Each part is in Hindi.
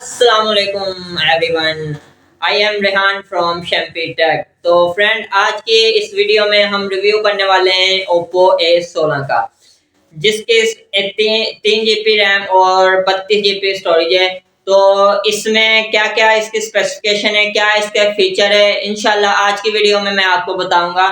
अस्सलामुअलैकुम everyone. I am Rehan from Shampi Tech. तो फ्रेंड, आज के इस वीडियो में हम रिव्यू करने वाले हैं ओप्पो A16 का, जिसके 3 GB रैम और 32 GB स्टोरेज है। तो इसमें क्या क्या इसकी स्पेसिफिकेशन है, क्या इसका फीचर है, इंशाल्लाह आज की वीडियो में मैं आपको बताऊंगा।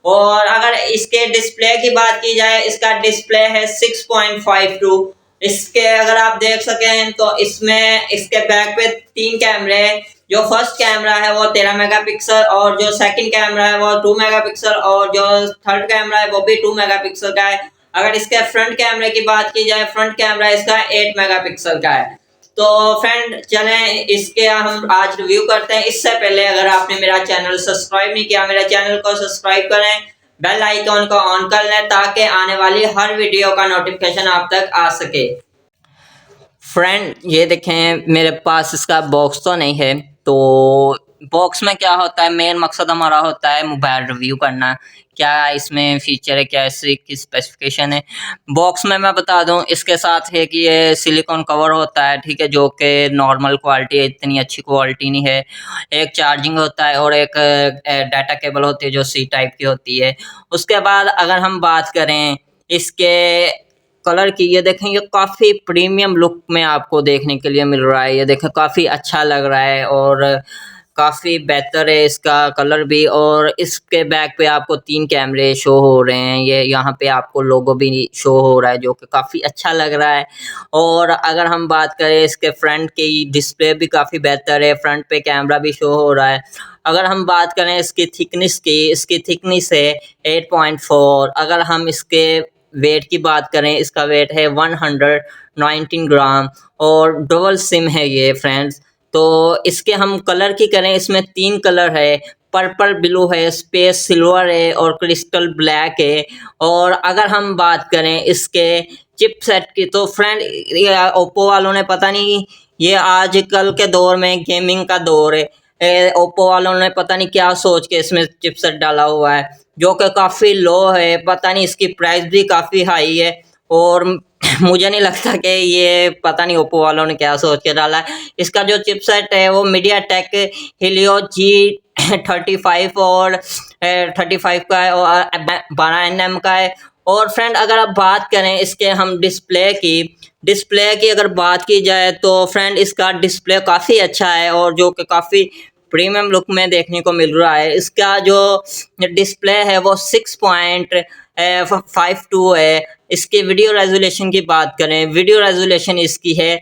और अगर इसके डिस्प्ले की बात की जाए, इसका डिस्प्ले है 6.52। इसके अगर आप देख सकें तो इसमें इसके बैक पे 3 कैमरे हैं। जो फर्स्ट कैमरा है वो 13 मेगापिक्सल, और जो सेकंड कैमरा है वो 2 मेगापिक्सल, और जो थर्ड कैमरा है वो भी 2 मेगापिक्सल का है। अगर इसके फ्रंट कैमरे की बात की जाए, फ्रंट कैमरा इसका 8 मेगापिक्सल का है। तो फ्रेंड, चलें इसके हम आज रिव्यू करते हैं। इससे पहले अगर आपने मेरा चैनल सब्सक्राइब नहीं किया, मेरा चैनल को सब्सक्राइब करें, बेल आइकॉन को ऑन कर लें ताकि आने वाली हर वीडियो का नोटिफिकेशन आप तक आ सके। फ्रेंड, ये देखें, मेरे पास इसका बॉक्स तो नहीं है। तो बॉक्स में क्या होता है, मेन मकसद हमारा होता है मोबाइल रिव्यू करना, क्या इसमें फीचर है, क्या इसकी स्पेसिफिकेशन है। बॉक्स में मैं बता दूं, इसके साथ है कि ये सिलिकॉन कवर होता है, ठीक है, जो कि नॉर्मल क्वालिटी है, इतनी अच्छी क्वालिटी नहीं है। एक चार्जिंग होता है और एक डाटा केबल होती है जो सी टाइप की होती है। उसके बाद अगर हम बात करें इसके कलर की, ये देखें, ये काफ़ी प्रीमियम लुक में आपको देखने के लिए मिल रहा है। ये देखें, काफ़ी अच्छा लग रहा है और काफ़ी बेहतर है इसका कलर भी। और इसके बैक पे आपको 3 कैमरे शो हो रहे हैं। ये यहाँ पे आपको लोगो भी शो हो रहा है जो कि काफ़ी अच्छा लग रहा है। और अगर हम बात करें इसके फ्रंट की, डिस्प्ले भी काफ़ी बेहतर है, फ्रंट पे कैमरा भी शो हो रहा है। अगर हम बात करें इसकी थिकनेस की, इसकी थिकनेस है 8.4। अगर हम इसके वेट की बात करें, इसका वेट है 119 ग्राम और डबल सिम है ये फ्रेंड्स। तो इसके हम कलर की करें, इसमें 3 कलर है, पर्पल ब्लू है, स्पेस सिल्वर है और क्रिस्टल ब्लैक है। और अगर हम बात करें इसके चिपसेट की, तो फ्रेंड, ये ओप्पो वालों ने पता नहीं, ये आजकल के दौर में गेमिंग का दौर है, ओप्पो वालों ने पता नहीं क्या सोच के इसमें चिपसेट डाला हुआ है जो कि काफ़ी लो है। पता नहीं, इसकी प्राइस भी काफ़ी हाई है। और मुझे नहीं लगता कि ये, पता नहीं ओप्पो वालों ने क्या सोच के डाला है। इसका जो चिपसेट है वो मीडियाटेक हेलियो G35 और 35 का है और 12nm का है। और फ्रेंड, अगर आप बात करें इसके हम डिस्प्ले की अगर बात की जाए, तो फ्रेंड इसका डिस्प्ले काफ़ी अच्छा है और जो कि काफ़ी प्रीमियम लुक में देखने को मिल रहा है। इसका जो डिस्प्ले है वो 6.52 है। इसकी वीडियो रेजोल्यूशन की बात करें, वीडियो रेजोल्यूशन इसकी है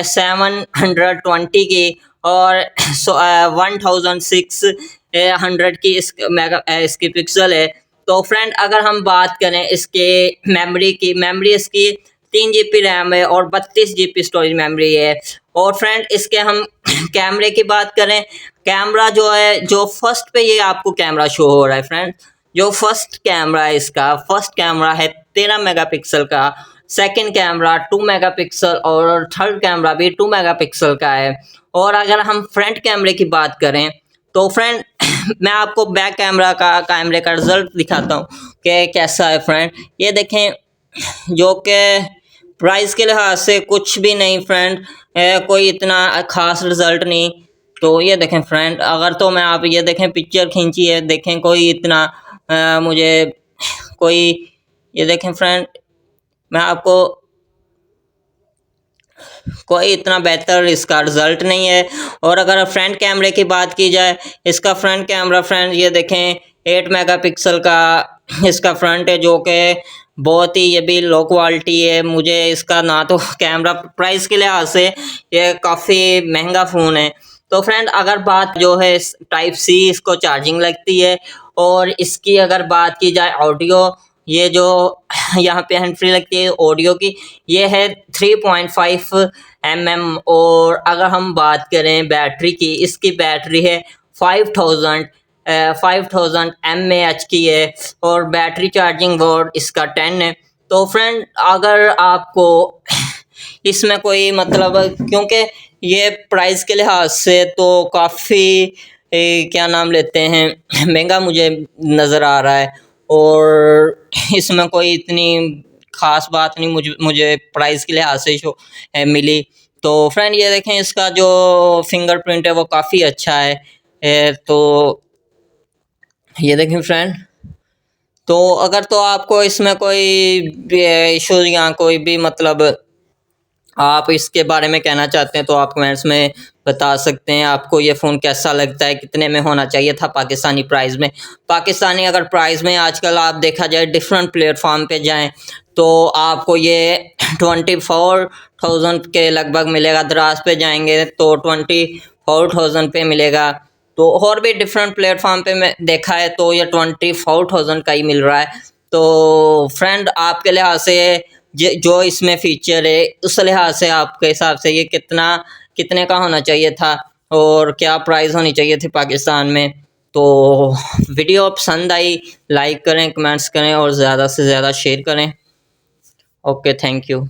720 की और 1600 की इसकी पिक्सल है। तो फ्रेंड, अगर हम बात करें इसके मेमोरी की, मेमोरी इसकी 3 GB रैम है और 32 GB स्टोरेज मेमोरी है। और फ्रेंड, इसके हम कैमरे की बात करें, कैमरा जो है, जो फर्स्ट पे ये आपको कैमरा शो हो रहा है फ्रेंड, जो फर्स्ट कैमरा है, इसका फर्स्ट कैमरा है 13 मेगापिक्सल का, सेकंड कैमरा 2 मेगापिक्सल और थर्ड कैमरा भी 2 मेगापिक्सल का है। और अगर हम फ्रंट कैमरे की बात करें, तो फ्रेंड मैं आपको बैक कैमरे का रिजल्ट दिखाता हूँ कि कैसा है फ्रेंड। ये देखें, जो कि प्राइस के लिहाज से कुछ भी नहीं फ्रेंड, कोई इतना खास रिजल्ट नहीं। तो ये देखें फ्रेंड, अगर तो मैं, आप ये देखें, पिक्चर खींची है, देखें, कोई इतना मुझे कोई, ये देखें फ्रेंड, मैं आपको, कोई इतना बेहतर इसका रिजल्ट नहीं है। और अगर फ्रंट कैमरे की बात की जाए, इसका फ्रंट कैमरा फ्रेंड, ये देखें, 8 मेगापिक्सल का इसका फ्रंट है, जो कि बहुत ही, ये भी लो क्वालिटी है। मुझे इसका ना तो कैमरा, प्राइस के लिहाज से ये काफ़ी महंगा फ़ोन है। तो फ्रेंड, अगर बात जो है टाइप सी इसको चार्जिंग लगती है। और इसकी अगर बात की जाए ऑडियो, ये जो यहाँ पे हैंड फ्री लगती है ऑडियो की, ये है 3.5 mm। और अगर हम बात करें बैटरी की, इसकी बैटरी है 5000 mAh की है और बैटरी चार्जिंग वोल्ट इसका 10 है। तो फ्रेंड, अगर आपको इसमें कोई मतलब, क्योंकि ये प्राइस के लिहाज से तो काफ़ी, क्या नाम लेते हैं, महंगा मुझे नज़र आ रहा है। और इसमें कोई इतनी ख़ास बात नहीं मुझे प्राइस के लिहाज से मिली। तो फ्रेंड ये देखें, इसका जो फिंगरप्रिंट है वो काफ़ी अच्छा है। तो ये देखें फ्रेंड, तो अगर तो आपको इसमें कोई इशू या कोई भी मतलब आप इसके बारे में कहना चाहते हैं तो आप कमेंट्स में बता सकते हैं। आपको ये फ़ोन कैसा लगता है, कितने में होना चाहिए था पाकिस्तानी प्राइस में। पाकिस्तानी अगर प्राइस में आजकल आप देखा जाए डिफरेंट प्लेटफॉर्म पे जाएं तो आपको ये 24,000 के लगभग मिलेगा। दराज पे जाएंगे तो 24,000 पे मिलेगा। तो और भी डिफरेंट प्लेटफॉर्म पे मैं देखा है तो ये 24,000 का ही मिल रहा है। तो फ्रेंड आपके लिहाज से जो इसमें फीचर है उस लिहाज से आपके हिसाब से ये कितने का होना चाहिए था और क्या प्राइस होनी चाहिए थी पाकिस्तान में। तो वीडियो पसंद आई, लाइक करें, कमेंट्स करें और ज़्यादा से ज़्यादा शेयर करें। Okay, thank you.